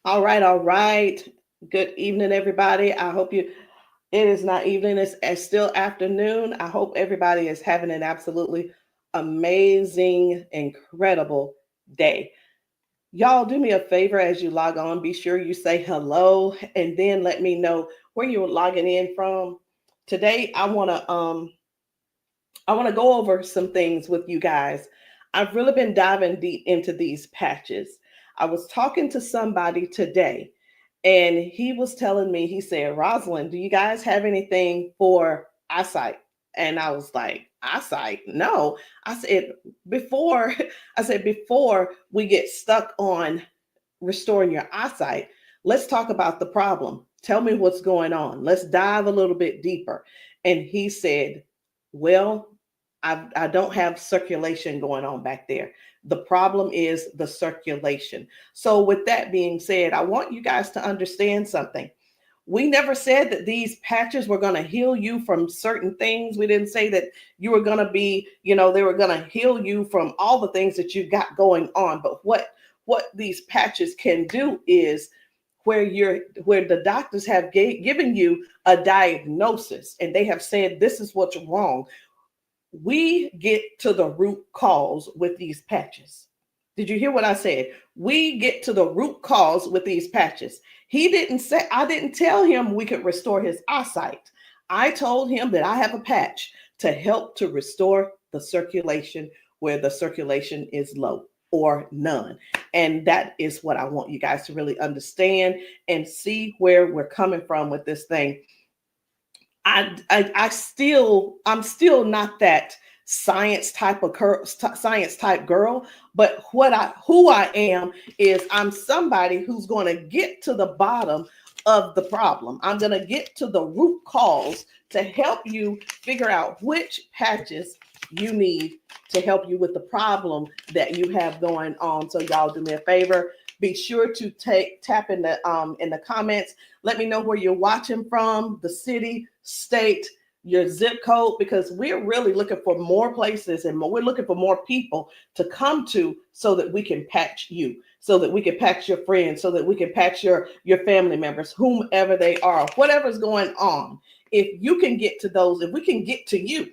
All right, all right. Good evening, everybody. I hope it is not evening, it's still afternoon. I hope everybody is having an absolutely amazing, incredible day. Y'all, do me a favor as you log on. Be sure you say hello and then let me know where you're logging in from. Today, I want to go over some things with you guys. I've really been diving deep into these patches. I was talking to somebody today, and he was telling me, he said, Rosalind, do you guys have anything for eyesight? And I was like, eyesight? No. I said, before, before we get stuck on restoring your eyesight, let's talk about the problem. Tell me what's going on. Let's dive a little bit deeper. And he said, well, I don't have circulation going on back there. The problem is the circulation. So, with that being said, I want you guys to understand something. We never said that these patches were going to heal you from certain things. We didn't say that you were going to be, they were going to heal you from all the things that you got going on. But what these patches can do is where the doctors have given you a diagnosis and they have said this is what's wrong, we get to the root cause with these patches. Did you hear what I said? We get to the root cause with these patches. He didn't say, I didn't tell him we could restore his eyesight. I told him that I have a patch to help to restore the circulation where the circulation is low or none. And that is what I want you guys to really understand and see where we're coming from with this thing. I'm still not that science type girl, but who I am is I'm somebody who's going to get to the bottom of the problem. I'm going to get to the root cause to help you figure out which patches you need to help you with the problem that you have going on. So y'all do me a favor, be sure to tap in the comments. Let me know where you're watching from, the city, state, your zip code, because we're really looking for more places and we're looking for more people to come to so that we can patch you, so that we can patch your friends, so that we can patch your family members, whomever they are, whatever's going on. If you can get to those, if we can get to you,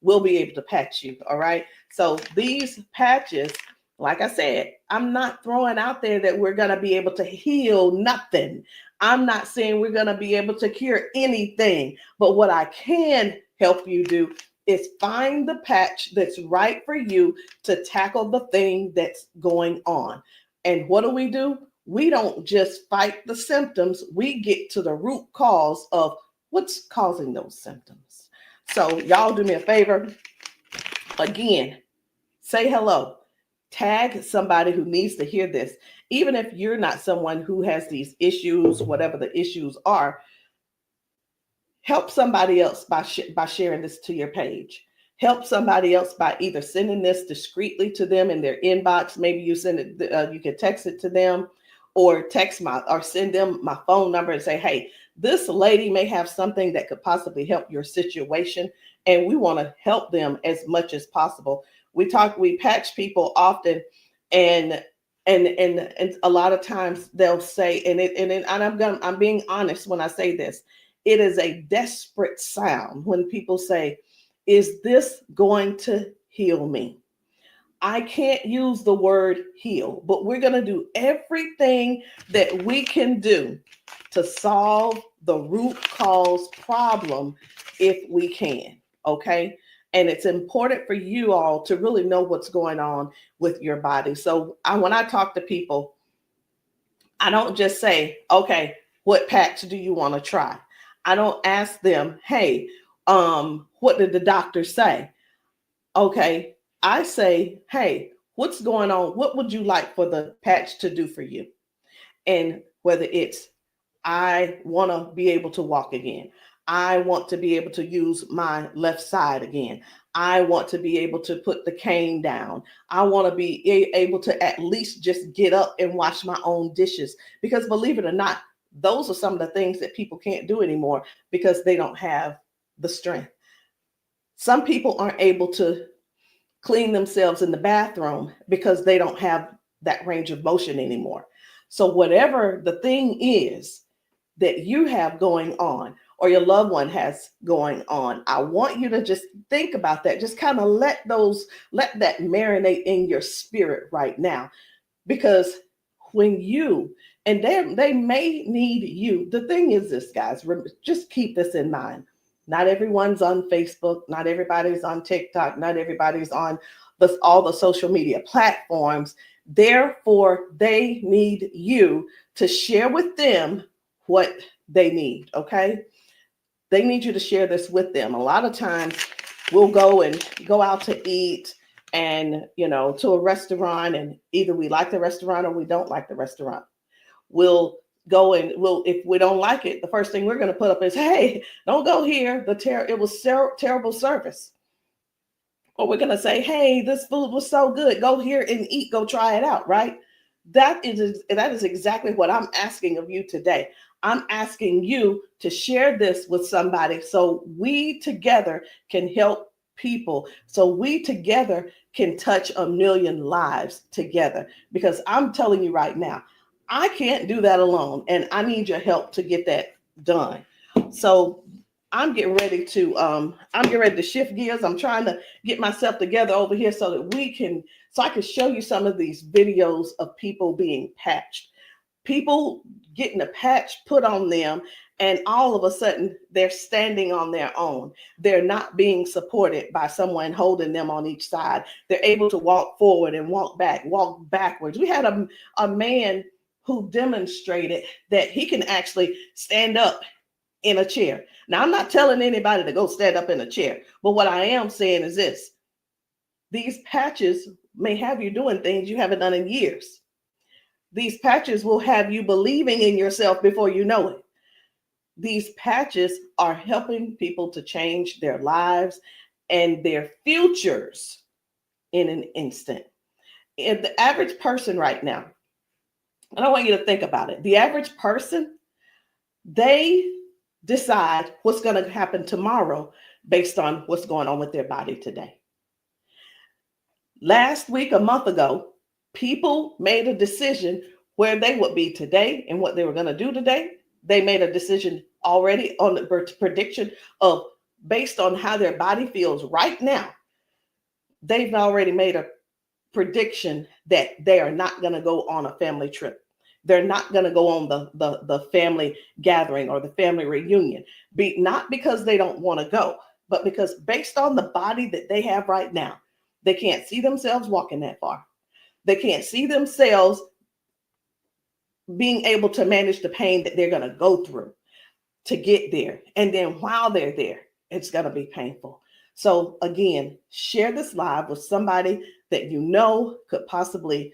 we'll be able to patch you. All right. So these patches, like I said, I'm not throwing out there that we're going to be able to heal nothing. I'm not saying we're going to be able to cure anything. But what I can help you do is find the patch that's right for you to tackle the thing that's going on. And what do? We don't just fight the symptoms, we get to the root cause of what's causing those symptoms. So, y'all do me a favor. Again, say hello. Tag somebody who needs to hear this. Even if you're not someone who has these issues, whatever the issues are, help somebody else by sharing this to your page. Help somebody else by either sending this discreetly to them in their inbox. Maybe you send it, you can text it to them, or send them my phone number and say, hey, this lady may have something that could possibly help your situation, and we want to help them as much as possible. We patch people often, and and a lot of times they'll say, I'm being honest when I say this, it is a desperate sound when people say, is this going to heal me? I can't use the word heal, but we're going to do everything that we can do to solve the root cause problem if we can. Okay. And it's important for you all to really know what's going on with your body. So when I talk to people, I don't just say, okay, what patch do you want to try? I don't ask them, hey, what did the doctor say? Okay, I say, hey, what's going on? What would you like for the patch to do for you? And whether it's, I want to be able to walk again. I want to be able to use my left side again. I want to be able to put the cane down. I want to be able to at least just get up and wash my own dishes. Because believe it or not, those are some of the things that people can't do anymore because they don't have the strength. Some people aren't able to clean themselves in the bathroom because they don't have that range of motion anymore. So whatever the thing is that you have going on or your loved one has going on, I want you to just think about that. Just kind of let that marinate in your spirit right now. Because when you, and they may need you. The thing is this, guys, just keep this in mind. Not everyone's on Facebook, not everybody's on TikTok, not everybody's on all the social media platforms. Therefore, they need you to share with them what they need, okay? They need you to share this with them. A lot of times we'll go out to eat and, to a restaurant, and either we like the restaurant or we don't like the restaurant. We'll go and if we don't like it, the first thing we're going to put up is, hey, don't go here. It was terrible service. Or we're going to say, hey, this food was so good. Go here and eat. Go try it out, right? That is exactly what I'm asking of you today. I'm asking you to share this with somebody so we together can help people, so we together can touch 1 million lives together. Because I'm telling you right now, I can't do that alone, and I need your help to get that done. So I'm getting ready to shift gears. I'm trying to get myself together over here so that I can show you some of these videos of people being patched, people getting a patch put on them, and all of a sudden they're standing on their own. They're not being supported by someone holding them on each side. They're able to walk forward and walk backwards. We had a man who demonstrated that he can actually stand up in a chair. Now, I'm not telling anybody to go stand up in a chair, but what I am saying is this: these patches may have you doing things you haven't done in years. These patches will have you believing in yourself before you know it. These patches are helping people to change their lives and their futures in an instant. And the average person right now, and I want you to think about it. The average person, they decide what's going to happen tomorrow based on what's going on with their body today. Last week, a month ago, people made a decision where they would be today and what they were going to do today. They made a decision already on the prediction of based on how their body feels right now. They've already made a prediction that they are not going to go on a family trip. They're not going to go on the family gathering or the family reunion. Not because they don't want to go, but because based on the body that they have right now, they can't see themselves walking that far. They can't see themselves being able to manage the pain that they're going to go through to get there. And then while they're there, it's going to be painful. So again, share this live with somebody that you know could possibly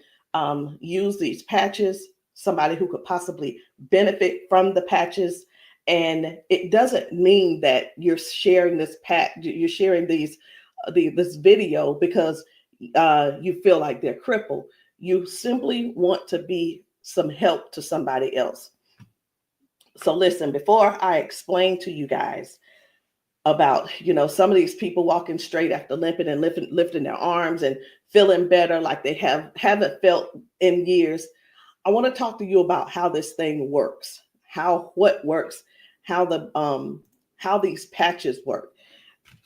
use these patches, somebody who could possibly benefit from the patches. And it doesn't mean that you're sharing this you're sharing this video because you feel like they're crippled. You simply want to be some help to somebody else. So listen, before I explain to you guys about, some of these people walking straight after limping and lifting their arms and feeling better like they haven't felt in years, I want to talk to you about how this thing works, what works, how these patches work.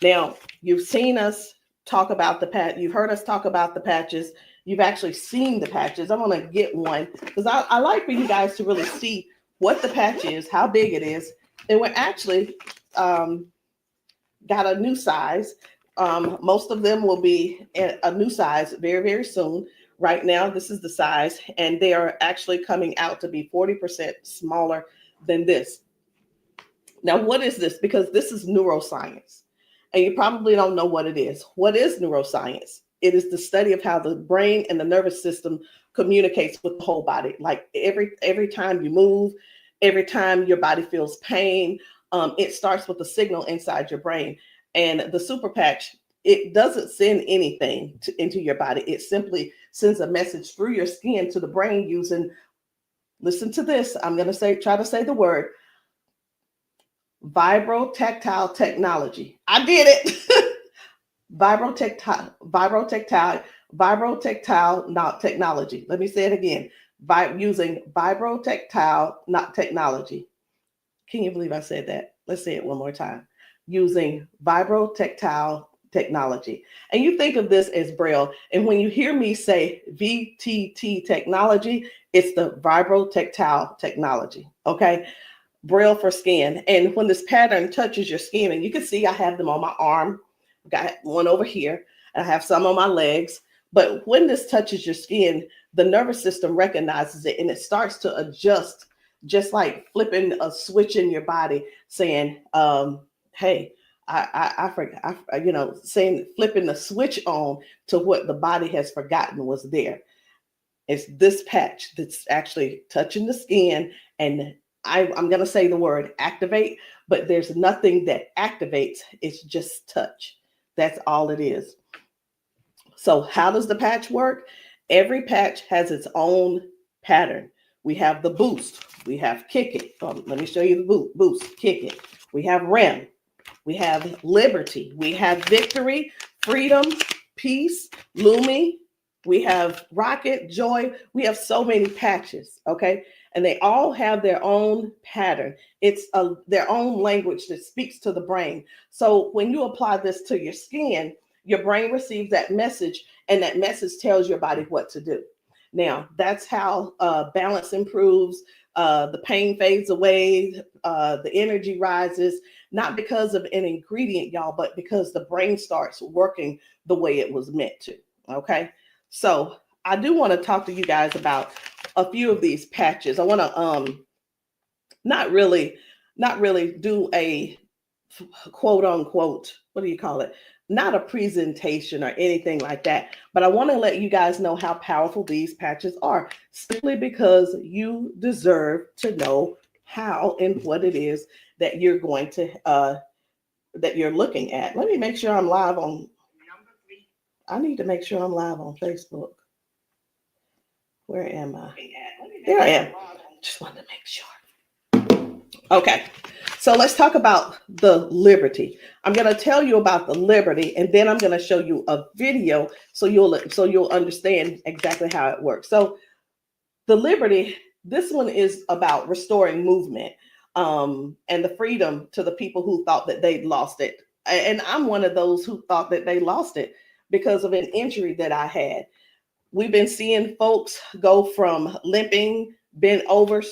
Now, you've seen us talk about you've heard us talk about the patches. You've actually seen the patches. I'm going to get one because I like for you guys to really see what the patch is, how big it is. And we're actually got a new size. Most of them will be a new size very, very soon. Right now, this is the size, and they are actually coming out to be 40% smaller than this. Now, what is this? Because this is neuroscience, and you probably don't know what it is. What is neuroscience? It is the study of how the brain and the nervous system communicates with the whole body. Like every time you move, every time your body feels pain, it starts with a signal inside your brain. And the super patch, it doesn't send anything into your body. It simply sends a message through your skin to the brain using, listen to this, I'm going to try to say the word, vibrotactile technology. I did it. Vibrotactile technology. Let me say it again. using vibrotactile not technology. Can you believe I said that? Let's say it one more time. Using vibrotactile technology. And you think of this as Braille. And when you hear me say VTT technology, it's the vibrotactile technology. Okay. Braille for skin. And when this pattern touches your skin, and you can see I have them on my arm, got one over here, and I have some on my legs. But when this touches your skin, the nervous system recognizes it and it starts to adjust, just like flipping a switch in your body, saying, hey, I forgot, saying, flipping the switch on to what the body has forgotten was there. It's this patch that's actually touching the skin, and I'm going to say the word activate, but there's nothing that activates. It's just touch. That's all it is. So how does the patch work? Every patch has its own pattern. We have the boost. We have kick it. Let me show you the boost, kick it. We have REM. We have liberty. We have victory, freedom, peace, Lumi. We have rocket, joy. We have so many patches, okay? And they all have their own pattern. It's their own language that speaks to the brain. So when you apply this to your skin, your brain receives that message, and that message tells your body what to do. Now, that's how balance improves, the pain fades away, the energy rises, not because of an ingredient, y'all, but because the brain starts working the way it was meant to, okay? So I do want to talk to you guys about a few of these patches. I want to not really do a quote unquote, what do you call it? Not a presentation or anything like that, but I want to let you guys know how powerful these patches are, simply because you deserve to know how and what it is that you're going to that you're looking at. Let me make sure I'm live on. I need to make sure I'm live on Facebook. Where am I? There I am. Just wanted to make sure. Okay. So let's talk about the liberty. I'm going to tell you about the liberty, and then I'm going to show you a video so you'll understand exactly how it works. So the liberty, this one is about restoring movement and the freedom to the people who thought that they'd lost it. And I'm one of those who thought that they lost it because of an injury that I had. We've been seeing folks go from limping, bent over,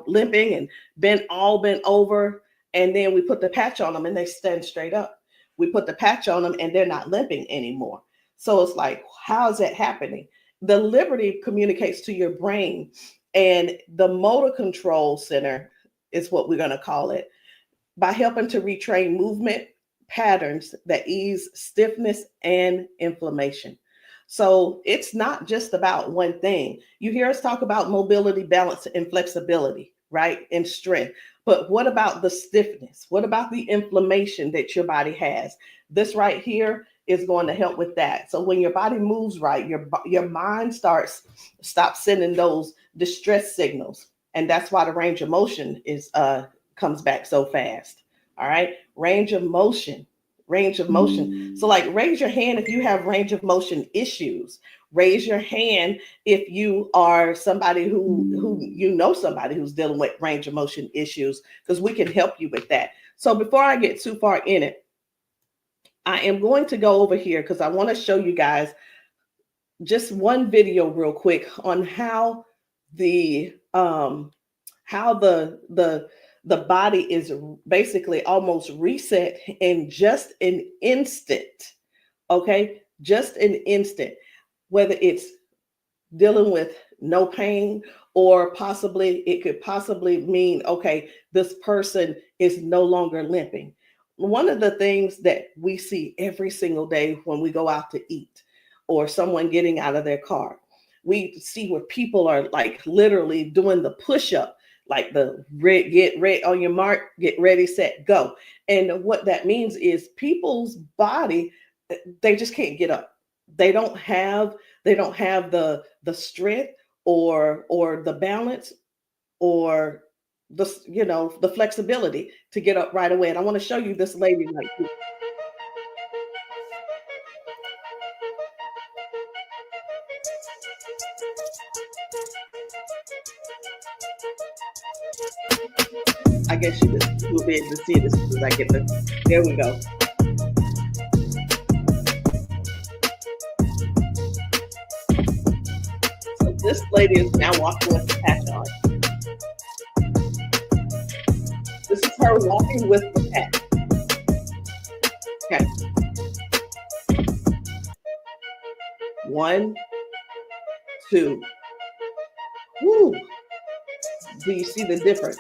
limping and bent over. And then we put the patch on them and they stand straight up. We put the patch on them and they're not limping anymore. So it's like, how is that happening? The liberty communicates to your brain, and the motor control center is what we're going to call it, by helping to retrain movement patterns that ease stiffness and inflammation. So it's not just about one thing. You hear us talk about mobility, balance, and flexibility, right? And strength. But what about the stiffness? What about the inflammation that your body has? This right here is going to help with that. So when your body moves right, your mind stops sending those distress signals. And that's why the range of motion comes back so fast. All right. Range of motion. So like, raise your hand if you have range of motion issues. Raise your hand if you are somebody who somebody who's dealing with range of motion issues, because we can help you with that. So before I get too far in it, I am going to go over here because I want to show you guys just one video real quick on how the body is basically almost reset in just an instant. Okay, just an instant. Whether it's dealing with no pain, or it could possibly mean, okay, this person is no longer limping. One of the things that we see every single day when we go out to eat, or someone getting out of their car, we see where people are like literally doing the push-up, like the get ready on your mark, get ready, set, go. And what that means is people's body, they just can't get up. They don't have the strength or the balance or the flexibility to get up right away. And I want to show you this lady right here. I guess you will be able to see it as soon as I get the. There we go. So this lady is now walking with the patch on. This is her walking with the patch. Okay. 1, 2. Woo. Do you see the difference?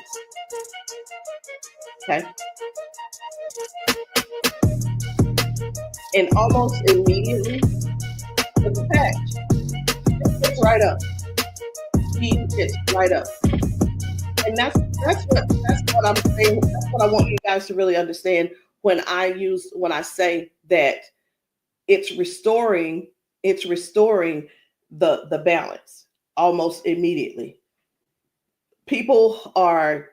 Okay. And almost immediately, with the patch, it gets right up. He gets right up. And that's what I'm saying. That's what I want you guys to really understand when I say that it's restoring the balance almost immediately. People are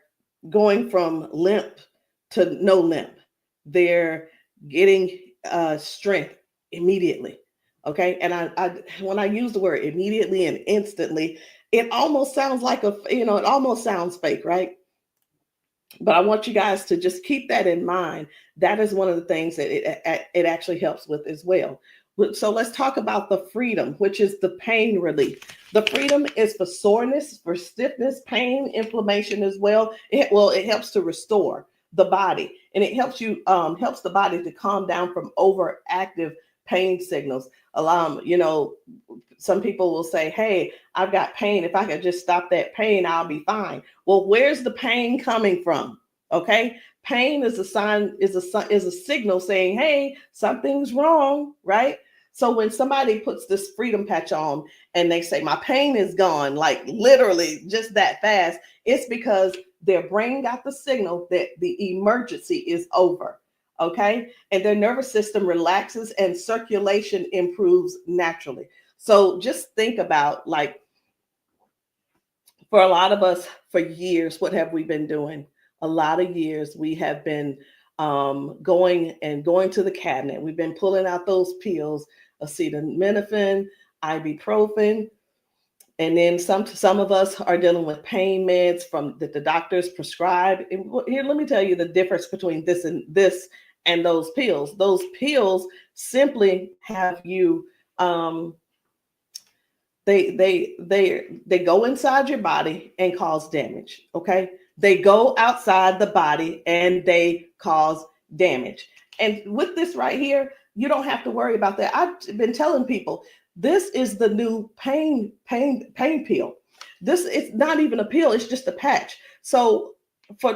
going from limp to no limp. They're getting strength immediately. Okay. And I when I use the word immediately and instantly, it almost sounds like it almost sounds fake, right? But I want you guys to just keep that in mind. That is one of the things that it actually helps with as well. So let's talk about the freedom, which is the pain relief. The freedom is for soreness, for stiffness, pain, inflammation as well. It helps to restore the body, and it helps the body to calm down from overactive pain signals. Some people will say, "Hey, I've got pain. If I could just stop that pain, I'll be fine." Well, where's the pain coming from? Okay, pain is a sign, is a signal saying, "Hey, something's wrong," right? So when somebody puts this freedom patch on and they say, "My pain is gone," like literally just that fast, it's because their brain got the signal that the emergency is over. Okay, and their nervous system relaxes and circulation improves naturally. So just think about, like, for a lot of us, for years, what have we been doing? A lot of years we have been going to the cabinet. We've been pulling out those pills, acetaminophen, ibuprofen, and then some of us are dealing with pain meds from that the doctors prescribe. And here, let me tell you the difference between this and those pills. Those pills simply have you they go inside your body and cause damage. Okay, they go outside the body and they cause damage. And with this right here, you don't have to worry about that. I've been telling people this is the new pain pill. This is not even a pill; it's just a patch. So,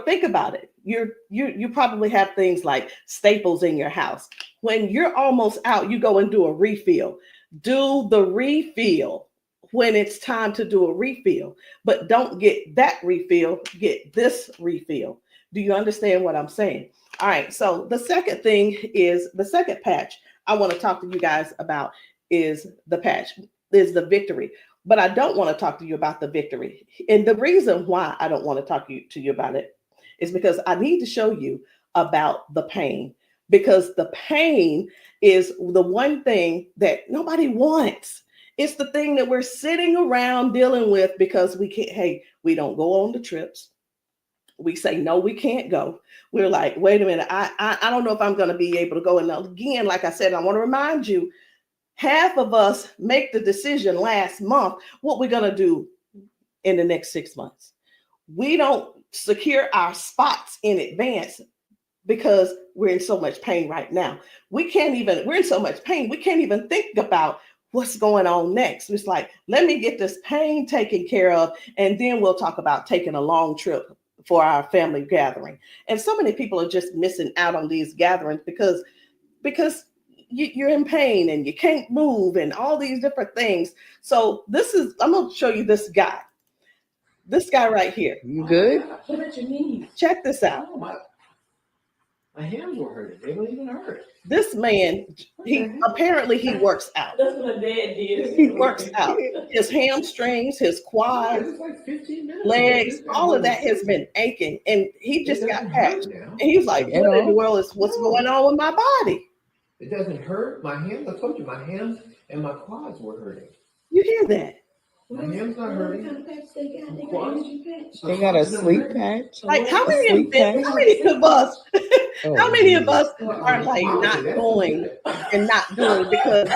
think about it. You probably have things like staples in your house. When you're almost out, you go and do a refill. Do the refill when it's time to do a refill, but don't get that refill, get this refill. Do you understand what I'm saying? All right, so the second patch I want to talk to you guys about is the victory. But I don't want to talk to you about the victory. And the reason why I don't want to talk to you about it is because I need to show you about the pain, because the pain is the one thing that nobody wants. It's the thing that we're sitting around dealing with because we don't go on the trips. We say, no, we can't go. We're like, wait a minute, I don't know if I'm going to be able to go. And again, like I said, I want to remind you, half of us make the decision last month what we're going to do in the next 6 months. We don't secure our spots in advance because we're in so much pain right now. We're in so much pain, we can't even think about what's going on next. It's like, let me get this pain taken care of, and then we'll talk about taking a long trip for our family gathering. And so many people are just missing out on these gatherings because you're in pain and you can't move and all these different things. So I'm going to show you this guy right here. You good? What about your knees? Check this out. Oh, my hands were hurting. They don't even hurt. This man, he works out. That's what my dad did. He works out. His hamstrings, his quads, like 15 minutes legs, all of that has been aching. And he just got patched. And he was like, what in the world is what's going on with my body? It doesn't hurt. My hands, I told you, my hands and my quads were hurting. You hear that? My hand's not hurting. What kind of patch they got? They got Quads? energy patch. They got a sleep patch. Like how A many sleep patch. how many of us Oh, how many of us Well, are like not going and not doing because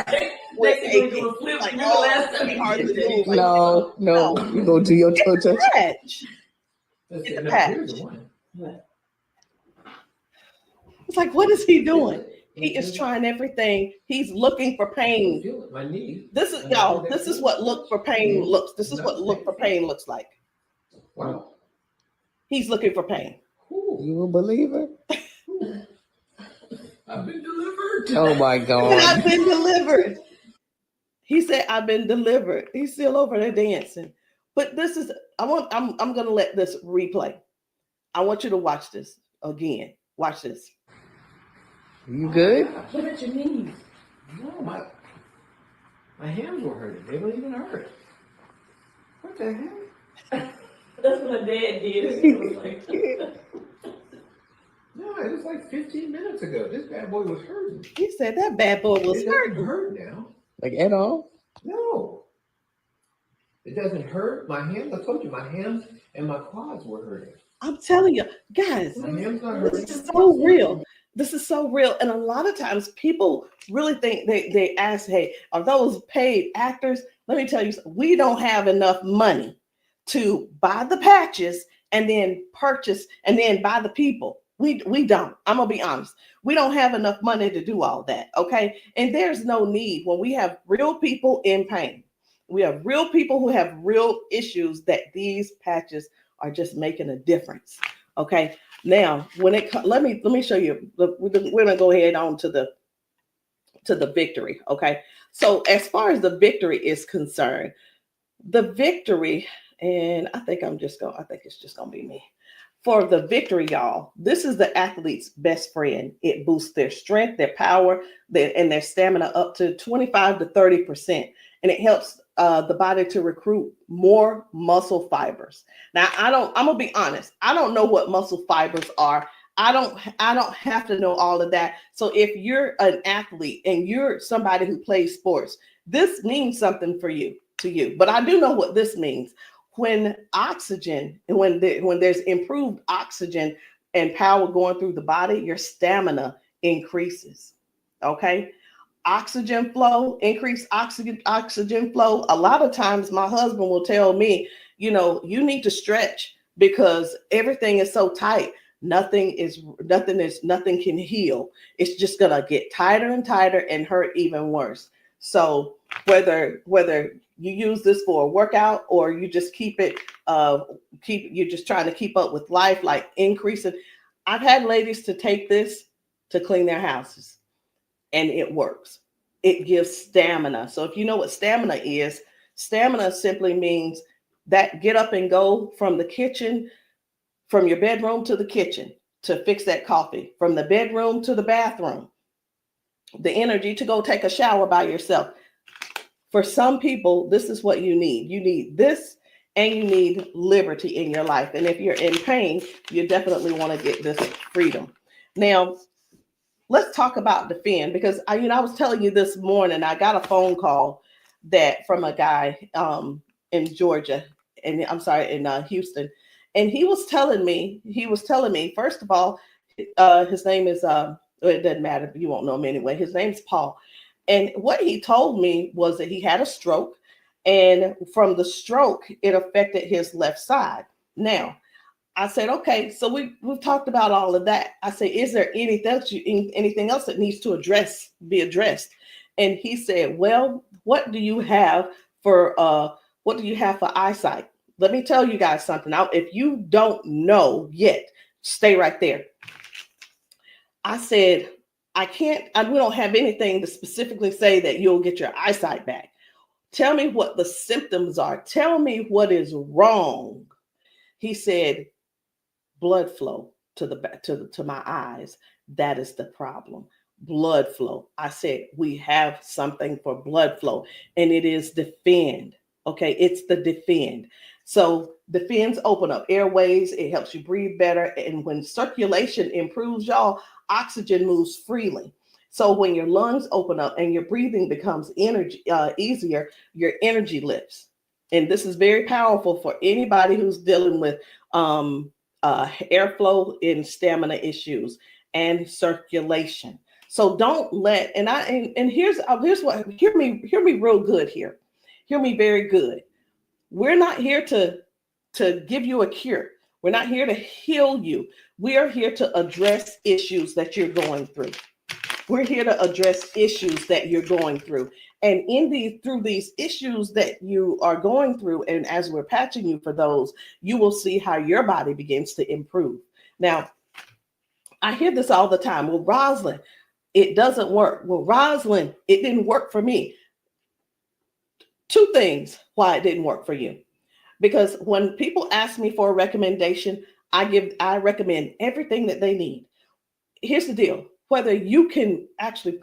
we're Next thing aching? you flip, Like, remember oh, last it's time gonna be you hard did to that? move. Like, No, you go do your toe touch. patch. Let's It's see, a now, patch. here's the one. It's like, what is he doing? Feel it. He is trying everything. He's looking for pain. Feel it. My knee. This is y'all. This is what look for pain looks. This is what look for pain looks like. Wow. He's looking for pain. Ooh, You a believer? I've been delivered. Oh my And God. I've been delivered. He said, "I've been delivered." He's still over there dancing. But this is. I'm gonna let this replay. I want you to watch this again. Watch this. You good? What about your knees? No, my hands were hurting. They don't even hurt. What the heck? That's what my dad did. It was like, No, it was like 15 minutes ago. This bad boy was hurting. He said that bad boy was It hurt. doesn't hurt now. Like at all? No. It doesn't hurt. My hands, I told you, my hands and my quads were hurting. I'm telling you, guys. My hands not hurting. This is so real. This is so real. And a lot of times people really think they ask, hey, are those paid actors? Let me tell you, we don't have enough money to buy the patches and then purchase and then buy the people. We don't. I'm gonna be honest. We don't have enough money to do all that. Okay. And there's no need when we have real people in pain. We have real people who have real issues that these patches are just making a difference. Okay. Now, when it let me show you. We're gonna go ahead on to the victory. Okay. So as far as the victory is concerned, the victory, and I think it's just gonna be me. For the victory, y'all, this is the athlete's best friend. It boosts their strength, their power, and their stamina up to 25 to 30%. And it helps the body to recruit more muscle fibers. Now, I'm gonna be honest. I don't know what muscle fibers are. I don't have to know all of that. So if you're an athlete and you're somebody who plays sports, this means something to you. But I do know what this means. When oxygen, when there's improved oxygen and power going through the body, your stamina increases. Okay. Oxygen flow, increased oxygen flow. A lot of times my husband will tell me, you need to stretch because everything is so tight. Nothing can heal. It's just gonna get tighter and tighter and hurt even worse. So whether you use this for a workout or you just you're just trying to keep up with life, like increasing. I've had ladies to take this to clean their houses and it works. It gives stamina. So if you know what stamina simply means that get up and go from the kitchen, from your bedroom to the kitchen to fix that coffee, from the bedroom to the bathroom, the energy to go take a shower by yourself. For some people, this is what you need. You need this and you need liberty in your life. And if you're in pain, you definitely want to get this freedom. Now, let's talk about Defend, because I was telling you this morning, I got a phone call from a guy in Georgia, and I'm sorry, in Houston. And he was telling me, first of all, his name is, it doesn't matter, you won't know him anyway. His name's Paul. And what he told me was that he had a stroke, and from the stroke, it affected his left side. Now, I said, okay, so we've talked about all of that. I said, is there anything else that needs to be addressed? And he said, well, what do you have for eyesight? Let me tell you guys something. Now, if you don't know yet, stay right there. I said, we don't have anything to specifically say that you'll get your eyesight back. Tell me what the symptoms are. Tell me what is wrong. He said, blood flow to my eyes. That is the problem. Blood flow. I said, we have something for blood flow, and it is Defend. Okay, it's the Defend. So Defends open up airways. It helps you breathe better. And when circulation improves, y'all, oxygen moves freely. So when your lungs open up and your breathing becomes easier, your energy lifts. and this is very powerful for anybody who's dealing with airflow and stamina issues and circulation. So don't let, and here's what, hear me real good here. Hear me very good. We're not here to give you a cure. We're not here to heal you. We are here to address issues that you're going through. We're here to address issues that you're going through. And through these issues that you are going through, and as we're patching you for those, you will see how your body begins to improve. Now, I hear this all the time. Well, Rosalind, it doesn't work. Well, Rosalind, it didn't work for me. Two things why it didn't work for you. Because when people ask me for a recommendation, I recommend everything that they need. Here's the deal. Whether you can actually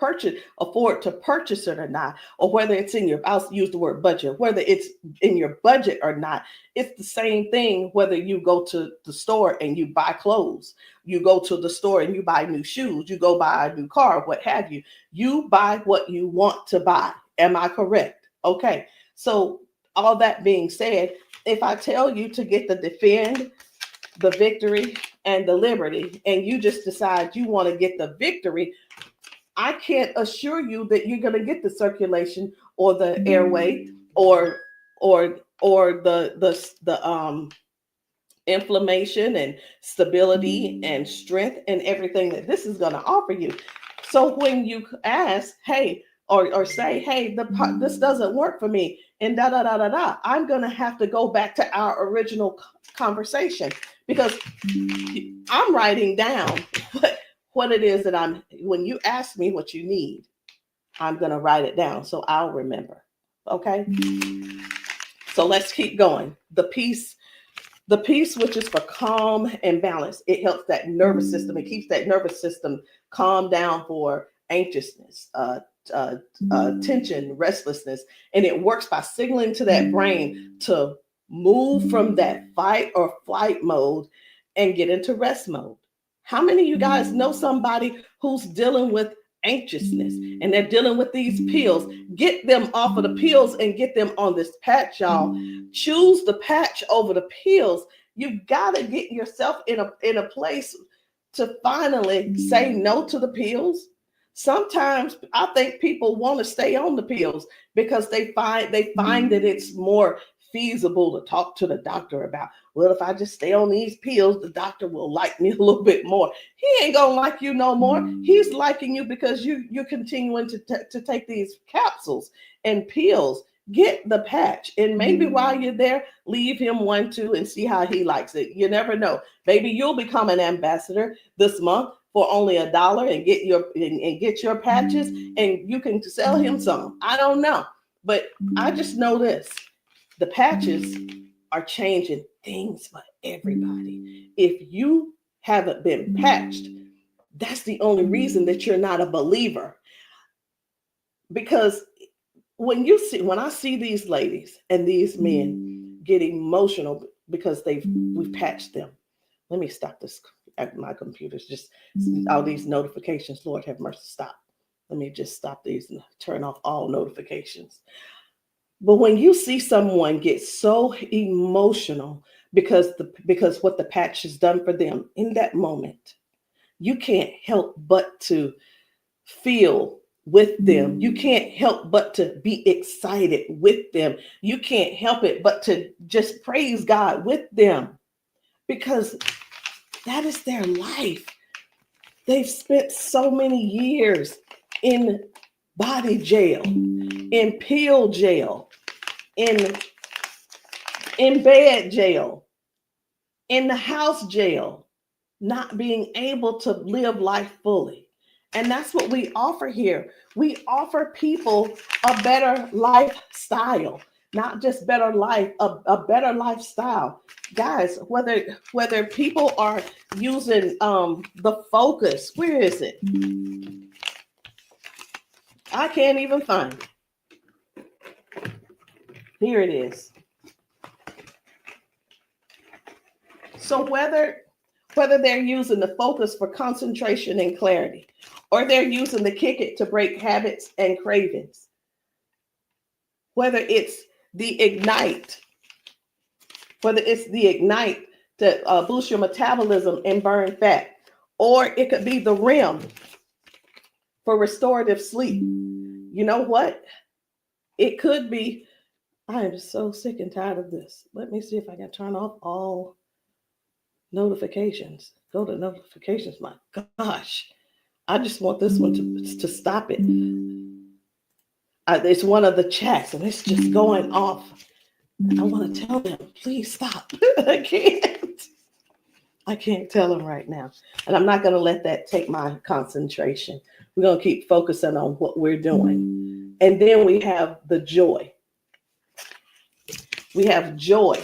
afford to purchase it or not, or whether it's in your, I'll use the word budget, whether it's in your budget or not, it's the same thing whether you go to the store and you buy clothes, you go to the store and you buy new shoes, you go buy a new car, what have you. You buy what you want to buy. Am I correct? Okay. So all that being said, if I tell you to get the Defend, the Victory, and the Liberty, and you just decide you want to get the Victory, I can't assure you that you're going to get the circulation or the airway or the inflammation and stability and strength and everything that this is going to offer you. So when you ask, hey, or say, hey, this doesn't work for me, and I'm going to have to go back to our original conversation, because I'm writing down what it is that when you ask me what you need, I'm going to write it down so I'll remember. Okay. So let's keep going. The peace, which is for calm and balance. It helps that nervous system. It keeps that nervous system calm down for anxiousness, tension, restlessness. And it works by signaling to that brain to move from that fight or flight mode and get into rest mode. How many of you guys know somebody who's dealing with anxiousness and they're dealing with these pills? Get them off of the pills and get them on this patch, y'all. Choose the patch over the pills. You got to get yourself in a place to finally say no to the pills. Sometimes I think people want to stay on the pills because they find that it's more feasible to talk to the doctor about, well, if I just stay on these pills, the doctor will like me a little bit more. He ain't gonna like you no more. He's liking you because you're continuing to take these capsules and pills. Get the patch, and maybe while you're there, leave him one too and see how he likes it. You never know. Maybe you'll become an ambassador this month for only $1 and get your patches, and you can sell him some. I don't know, but I just know this. The patches are changing things for everybody. If you haven't been patched, that's the only reason that you're not a believer. Because when I see these ladies and these men get emotional because we've patched them. Let me stop this. My computer's just all these notifications. Lord have mercy, stop. Let me just stop these and turn off all notifications. But when you see someone get so emotional because what the patch has done for them in that moment, you can't help but to feel with them. You can't help but to be excited with them. You can't help it but to just praise God with them, because that is their life. They've spent so many years in body jail, in pill jail, in bed jail, in the house jail, not being able to live life fully. And that's what we offer here. We offer people a better lifestyle, not just better life, a better lifestyle. Guys, whether people are using the Focus, where is it? I can't even find it. Here it is. So whether they're using the Focus for concentration and clarity, or they're using the Kick It to break habits and cravings, whether it's the Ignite. It's the Ignite to boost your metabolism and burn fat. Or it could be the REM for restorative sleep. You know what? It could be, I am so sick and tired of this. Let me see if I can turn off all notifications. Go to notifications. My gosh. I just want this one to stop it. It's one of the chats and it's just going off. I want to tell them, please stop. I can't tell them right now. And I'm not going to let that take my concentration. We're going to keep focusing on what we're doing. And then we have the joy. We have joy,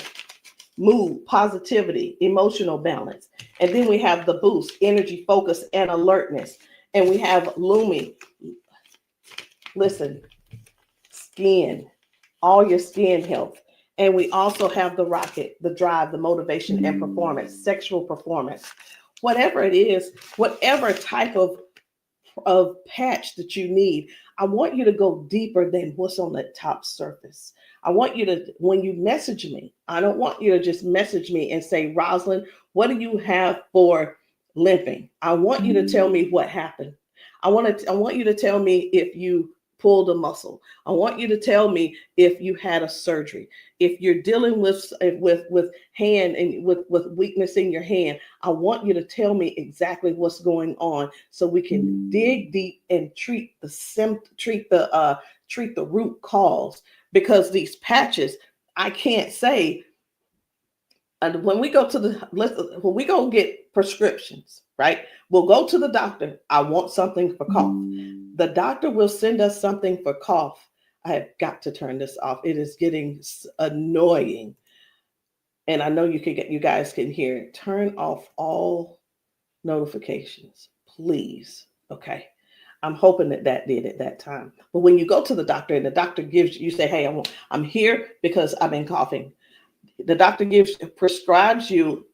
mood, positivity, emotional balance. And then we have the boost, energy, focus, and alertness. And we have Lumi. Listen, skin, all your skin health. And we also have the rocket, the drive, the motivation and performance, sexual performance. Whatever it is, whatever type of patch that you need, I want you to go deeper than what's on the top surface. I want you to, when you message me, I don't want you to just message me and say, Rosalind, what do you have for limping? I want you to tell me what happened. I want you to tell me if you pulled a muscle. I want you to tell me if you had a surgery. If you're dealing with hand and with weakness in your hand, I want you to tell me exactly what's going on so we can dig deep and treat the root cause. Because these patches, I can't say. And when we go get prescriptions, right? We'll go to the doctor. I want something for cough. The doctor will send us something for cough. I have got to turn this off. It is getting annoying. And I know you guys can hear it. Turn off all notifications, please. Okay. I'm hoping that did at that time. But when you go to the doctor and the doctor gives you say, hey, I'm here because I've been coughing. The doctor prescribes you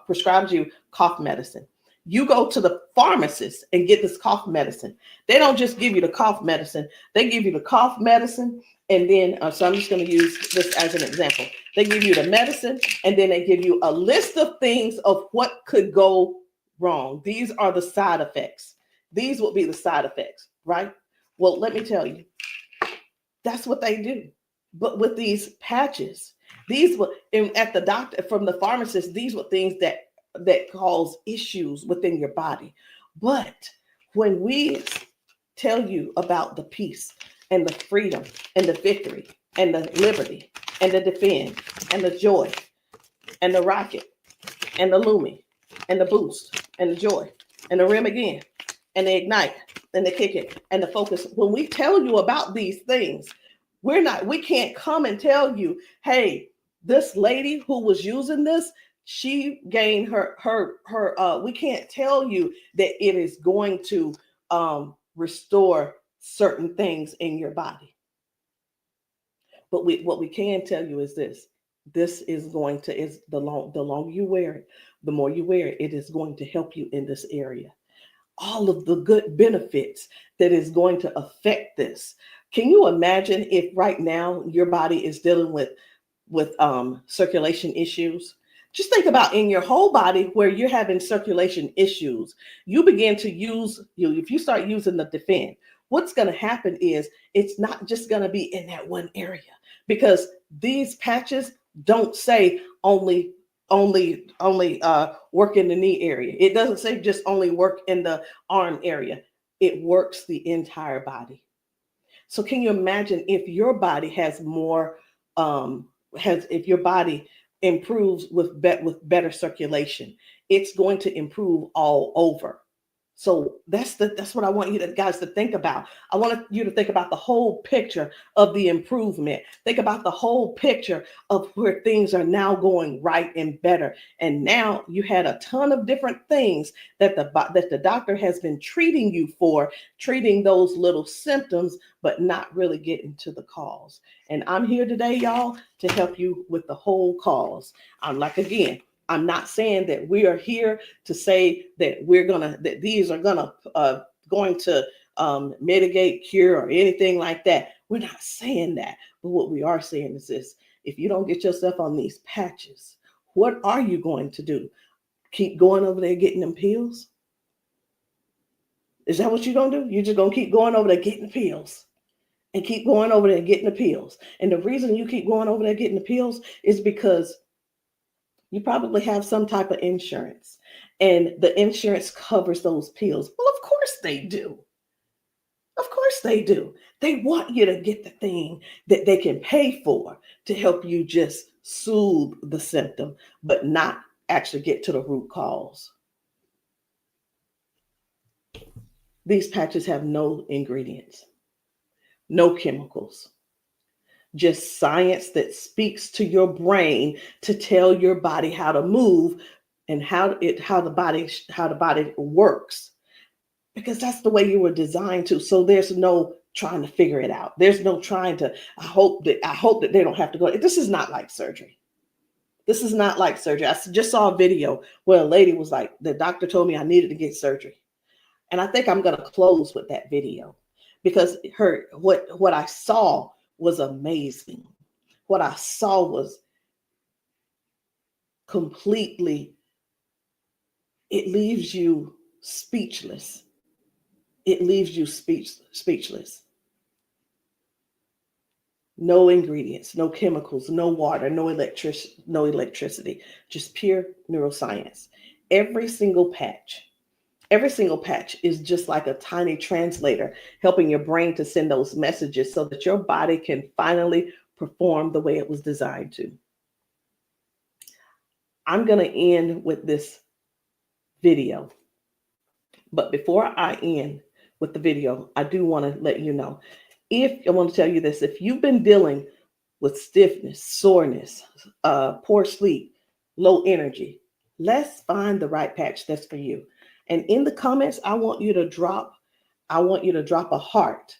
prescribes you cough medicine. You go to the pharmacist and get this cough medicine. They don't just give you the cough medicine. They give you the cough medicine. And then, so I'm just going to use this as an example. They give you the medicine and then they give you a list of things of what could go wrong. These are the side effects. These will be the side effects, right? Well, let me tell you, that's what they do. But with these patches, these were at the doctor, from the pharmacist, these were things that cause issues within your body. But when we tell you about the peace and the freedom and the victory and the liberty and the defend and the joy and the rocket and the Lumi and the boost and the joy and the REM again and the ignite and the kick it and the focus, when we tell you about these things, we can't come and tell you, hey, this lady who was using this, she gained we can't tell you that it is going to restore certain things in your body. But what we can tell you is this is going to, the longer you wear it, the more you wear it, it is going to help you in this area. All of the good benefits that is going to affect this. Can you imagine if right now your body is dealing with circulation issues? Just think about in your whole body where you're having circulation issues. You begin to if you start using the defend, what's going to happen is it's not just going to be in that one area, because these patches don't say only work in the knee area. It doesn't say just only work in the arm area. It works the entire body. So can you imagine if your body has more, if your body improves with better circulation, it's going to improve all over. So that's what I want you guys to think about. I want you to think about the whole picture of the improvement. Think about the whole picture of where things are now going right and better. And now you had a ton of different things that the doctor has been treating you for, treating those little symptoms, but not really getting to the cause. And I'm here today, y'all, to help you with the whole cause. I'm not saying that we are here to say that these are going to mitigate, cure, or anything like that. We're not saying that. But what we are saying is this: if you don't get yourself on these patches, what are you going to do? Keep going over there getting them pills? Is that what you're going to do? You're just going to keep going over there getting pills and keep going over there getting the pills. And the reason you keep going over there getting the pills is because you probably have some type of insurance, and the insurance covers those pills. Well, of course they do. Of course they do. They want you to get the thing that they can pay for to help you just soothe the symptom, but not actually get to the root cause. These patches have no ingredients, no chemicals, just science that speaks to your brain to tell your body how to move and how the body works, because that's the way you were designed to. So there's no trying to figure it out. There's no trying to, I hope that they don't have to go. This is not like surgery. This is not like surgery. I just saw a video where a lady was like, the doctor told me I needed to get surgery. And I think I'm going to close with that video, because what I saw was amazing. What I saw was completely, it leaves you speechless. It leaves you speechless. No ingredients, no chemicals, no water, no electricity, just pure neuroscience. Every single patch is just like a tiny translator, helping your brain to send those messages so that your body can finally perform the way it was designed to. I'm going to end with this video. But before I end with the video, I do want to let you know, I want to tell you this: if you've been dealing with stiffness, soreness, poor sleep, low energy, let's find the right patch that's for you. And in the comments, I want you to drop a heart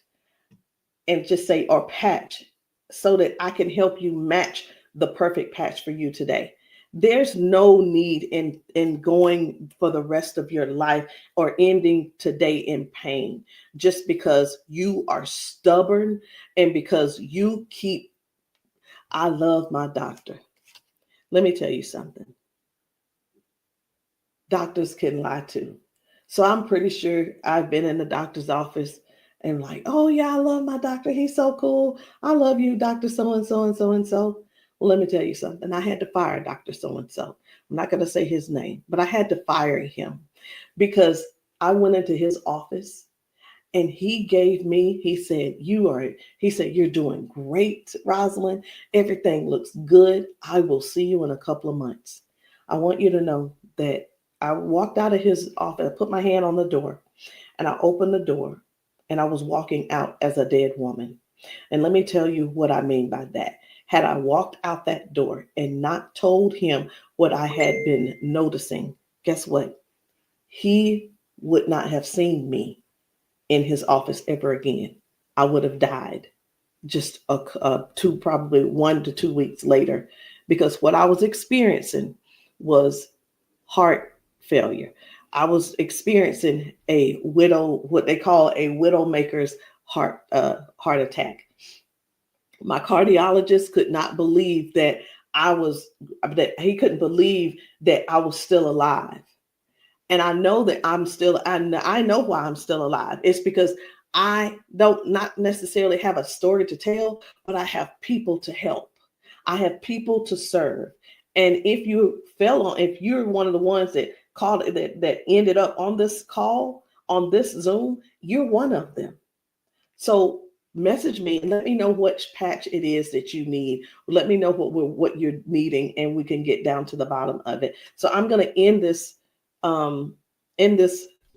and just say, or patch, so that I can help you match the perfect patch for you today. There's no need in going for the rest of your life or ending today in pain just because you are stubborn and because you keep, I love my doctor. Let me tell you something. Doctors can lie too. So I'm pretty sure I've been in the doctor's office and like, oh yeah, I love my doctor. He's so cool. I love you, Dr. So-and-so and so-and-so. Well, let me tell you something. I had to fire Dr. So-and-so. I'm not going to say his name, but I had to fire him because I went into his office and he said, you're doing great, Rosalind. Everything looks good. I will see you in a couple of months. I want you to know that I walked out of his office, I put my hand on the door and I opened the door and I was walking out as a dead woman. And let me tell you what I mean by that. Had I walked out that door and not told him what I had been noticing, guess what? He would not have seen me in his office ever again. I would have died just probably 1 to 2 weeks later, because what I was experiencing was heart failure. I was experiencing what they call a widowmaker's heart attack. My cardiologist could not believe that he couldn't believe that I was still alive. And I know that I know why I'm still alive. It's because I don't not necessarily have a story to tell, but I have people to help. I have people to serve. And if you're one of the ones that called that ended up on this call, on this Zoom, you're one of them. So message me and let me know which patch it is that you need. Let me know what you're needing, and we can get down to the bottom of it. So I'm going to end this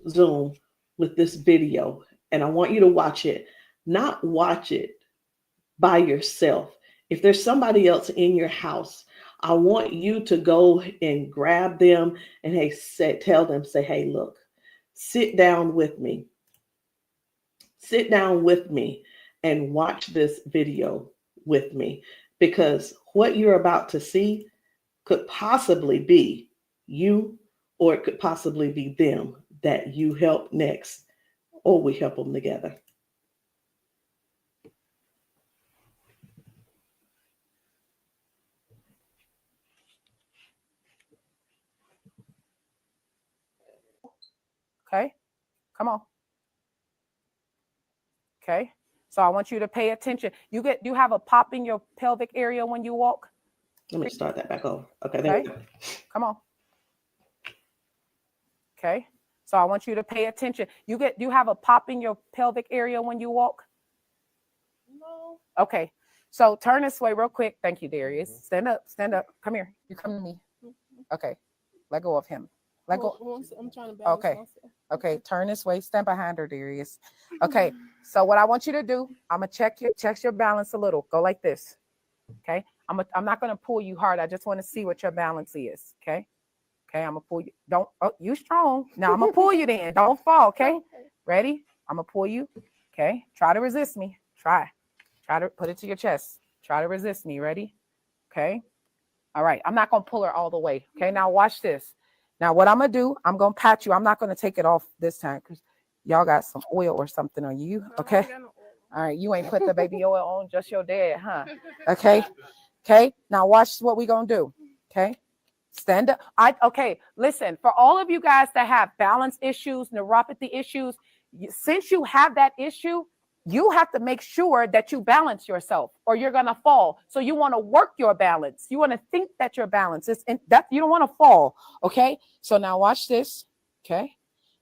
Zoom with this video, and I want you to watch it. Not watch it by yourself. If there's somebody else in your house, I want you to go and grab them and tell them, hey, look, sit down with me. Sit down with me and watch this video with me, because what you're about to see could possibly be you, or it could possibly be them that you help next, or we help them together. Okay, come on. Okay, so I want you to pay attention. You have a pop in your pelvic area when you walk. Let me start that back over. Okay, there we go. Come on. Okay, so I want you to pay attention. You have a pop in your pelvic area when you walk. No. Okay, so turn this way real quick. Thank you, Darius. Stand up. Come here. You come to me. Okay, let go of him. Let go. I'm trying to balance Okay. myself. Okay, turn this way. Stand behind her, Darius. Okay, so what I want you to do, I'm gonna check your balance a little. Go like this. Okay, I'm not gonna pull you hard. I just want to see what your balance is. Okay, I'm gonna pull you. You strong. Now I'm gonna pull you. Then don't fall. Okay, ready? I'm gonna pull you. Okay, try to resist me. Try to put it to your chest. Try to resist me. Ready? Okay. All right. I'm not gonna pull her all the way. Okay. Now watch this. Now, what I'm going to do, I'm going to pat you. I'm not going to take it off this time because y'all got some oil or something on you. Okay. All right. You ain't put the baby oil on, just your dad, huh? Okay. Okay. Now, watch what we going to do. Okay. Stand up. Okay. Listen, for all of you guys that have balance issues, neuropathy issues, since you have that issue, you have to make sure that you balance yourself or you're going to fall. So you want to work your balance. You want to think that your balance is that you don't want to fall. Okay. So now watch this. Okay.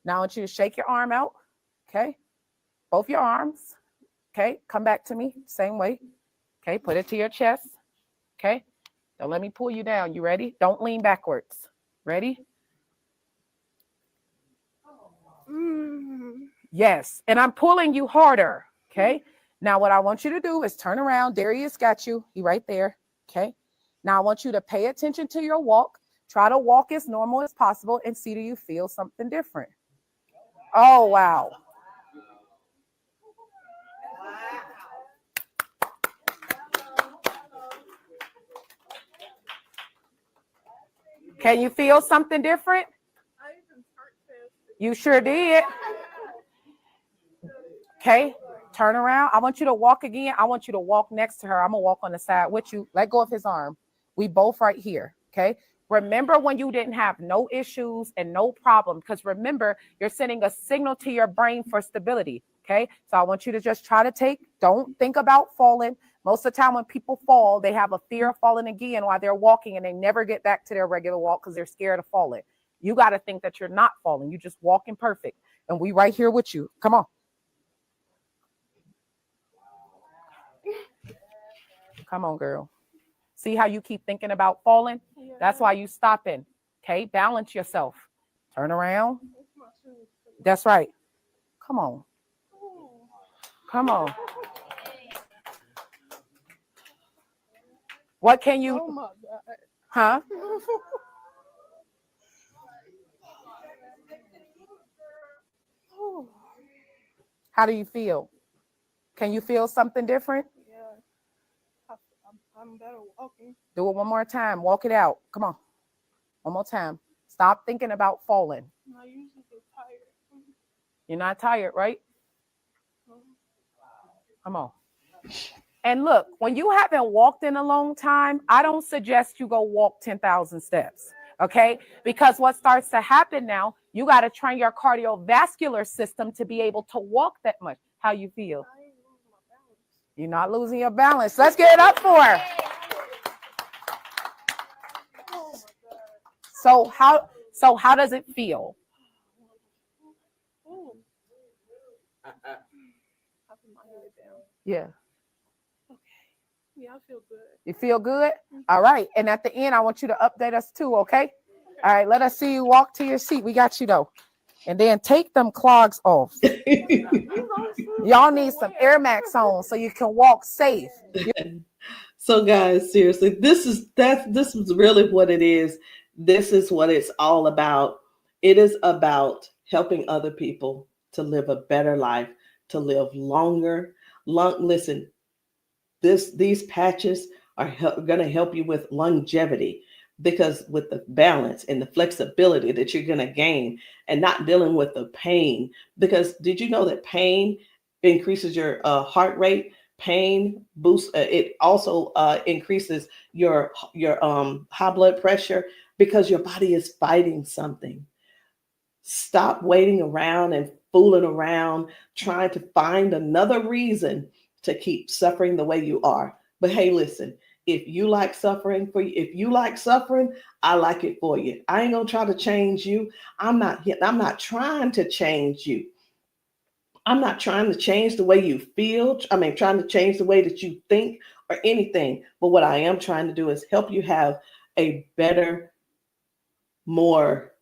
Now I want you to shake your arm out. Okay. Both your arms. Okay. Come back to me. Same way. Okay. Put it to your chest. Okay. Don't let me pull you down. You ready? Don't lean backwards. Ready? Yes. And I'm pulling you harder. Okay. Now what I want you to do is turn around. Darius got you. He right there. Okay. Now I want you to pay attention to your walk. Try to walk as normal as possible and see, do you feel something different? Oh, wow. Can you feel something different? You sure did. Okay. Turn around. I want you to walk again. I want you to walk next to her. I'm going to walk on the side with you. Let go of his arm. We both right here. Okay. Remember when you didn't have no issues and no problem, because remember, you're sending a signal to your brain for stability. Okay. So I want you to just try to don't think about falling. Most of the time when people fall, they have a fear of falling again while they're walking and they never get back to their regular walk because they're scared of falling. You got to think that you're not falling. You're just walking perfect. And we right here with you. Come on. Come on, girl. See how you keep thinking about falling? Yeah. That's why you stopping. Okay, balance yourself. Turn around. That's right. Come on. Come on. What can you? Oh my God. Huh? How do you feel? Can you feel something different? I'm better walking. Do it one more time. Walk it out. Come on. One more time. Stop thinking about falling. I usually get tired. You're not tired, right? Come on. And look, when you haven't walked in a long time, I don't suggest you go walk 10,000 steps. Okay? Because what starts to happen now, you got to train your cardiovascular system to be able to walk that much. How you feel? You're not losing your balance. Let's get it up for her. So how does it feel? Yeah. Okay. Yeah, I feel good. You feel good? All right. And at the end, I want you to update us too, okay? All right, let us see you walk to your seat. We got you though. And then take them clogs off. Y'all need some Air Max on so you can walk safe. So guys, seriously, this is really what it is. This is what it's all about. It is about helping other people to live a better life, to live longer. Listen, these patches are going to help you with longevity, because with the balance and the flexibility that you're going to gain and not dealing with the pain. Because did you know that pain increases your heart rate? Pain boosts, it also increases your high blood pressure, because your body is fighting something. Stop waiting around and fooling around, trying to find another reason to keep suffering the way you are. But hey, listen, if you like suffering if you like suffering, I like it for you. I ain't gonna try to change you. I'm not trying to change you. I'm not trying to change the way you feel. Trying to change the way that you think or anything. But what I am trying to do is help you have a better, more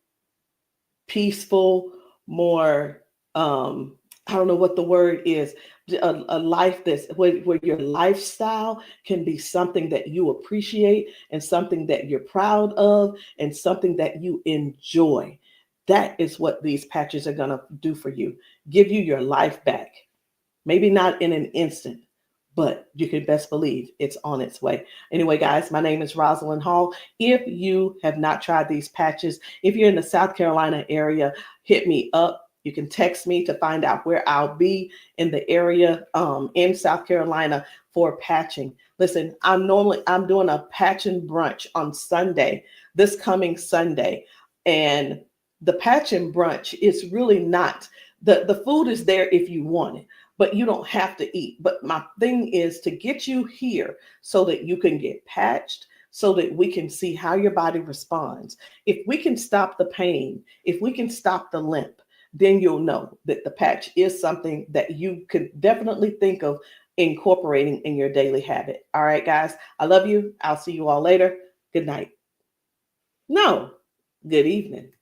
peaceful, more, I don't know what the word is, a life that's where your lifestyle can be something that you appreciate and something that you're proud of and something that you enjoy. That is what these patches are going to do for you. Give you your life back. Maybe not in an instant, but you can best believe it's on its way. Anyway, guys, my name is Rosalind Hall. If you have not tried these patches, if you're in the South Carolina area, hit me up. You can text me to find out where I'll be in the area in South Carolina for patching. Listen, I'm doing a patching brunch on Sunday, this coming Sunday. And the patching brunch is really not, the food is there if you want it, but you don't have to eat. But my thing is to get you here so that you can get patched, so that we can see how your body responds. If we can stop the pain, if we can stop the limp, then you'll know that the patch is something that you could definitely think of incorporating in your daily habit. All right, guys, I love you. I'll see you all later. Good night. No, good evening.